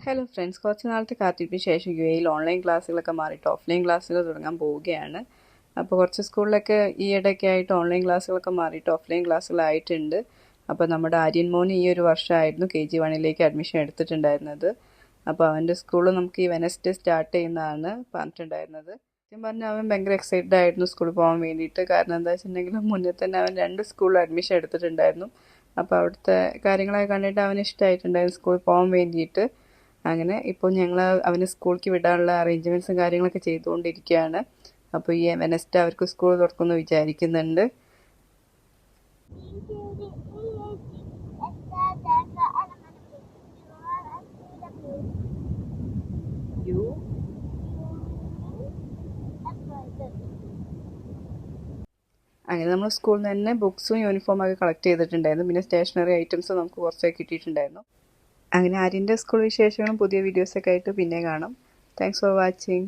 Hello friends, കുറച്ച് നാളത്തെ കാത്തിരിപ്പിന് ശേഷം UAE ഓൺലൈൻ ക്ലാസ്സുകളൊക്കെ മാറിയിട്ട് ഓഫ്ലൈൻ ക്ലാസ്സുകൾ തുടങ്ങാൻ പോവുകയാണ്. അപ്പോൾ കുറച്ച് സ്കൂളിലൊക്കെ ഈയിടെയൊക്കെ ആയിട്ട് ഓൺലൈൻ ക്ലാസ്സുകളൊക്കെ മാറിയിട്ട് ഓഫ്ലൈൻ ക്ലാസ്സുകളായിട്ടുണ്ട്. അപ്പോൾ നമ്മുടെ ആര്യൻ മോന് ഈ ഒരു വർഷമായിരുന്നു KG1 അഡ്മിഷൻ എടുത്തിട്ടുണ്ടായിരുന്നത്. അപ്പോൾ അവൻ്റെ സ്കൂളിൽ നമുക്ക് ഈ വെനസ്ഡേ സ്റ്റാർട്ട് ചെയ്യുന്നതാണ് പറഞ്ഞിട്ടുണ്ടായിരുന്നത്. സത്യം പറഞ്ഞാൽ അവൻ ഭയങ്കര എക്സൈറ്റഡ് ആയിരുന്നു സ്കൂളിൽ പോകാൻ വേണ്ടിയിട്ട്. കാരണം എന്താ വെച്ചിട്ടുണ്ടെങ്കിൽ മുന്നേ തന്നെ അവൻ 2 സ്കൂളിൽ അഡ്മിഷൻ എടുത്തിട്ടുണ്ടായിരുന്നു. അപ്പോൾ അവിടുത്തെ കാര്യങ്ങളൊക്കെ കണ്ടിട്ട് അവന് ഇഷ്ടമായിട്ടുണ്ടായിരുന്നു സ്കൂളിൽ പോകാൻ വേണ്ടിയിട്ട്. അങ്ങനെ ഇപ്പോൾ ഞങ്ങൾ അവന് സ്കൂളിലേക്ക് വിടാനുള്ള അറേഞ്ച്മെൻറ്റ്സും കാര്യങ്ങളൊക്കെ ചെയ്തുകൊണ്ടിരിക്കുകയാണ്. അപ്പോൾ ഈ വെനസ്ഡേ അവർക്ക് സ്കൂൾ തുറക്കുമെന്ന് വിചാരിക്കുന്നുണ്ട്. അങ്ങനെ നമ്മൾ സ്കൂളിൽ നിന്ന് തന്നെ ബുക്സും യൂണിഫോമൊക്കെ കളക്ട് ചെയ്തിട്ടുണ്ടായിരുന്നു. പിന്നെ സ്റ്റേഷനറി ഐറ്റംസ് നമുക്ക് കുറച്ചൊക്കെ കിട്ടിയിട്ടുണ്ടായിരുന്നു. അങ്ങനെ ആര്യൻ്റെ സ്കൂൾ വിശേഷങ്ങളും പുതിയ വീഡിയോസൊക്കെ ആയിട്ട് പിന്നെ കാണാം. Thanks for watching.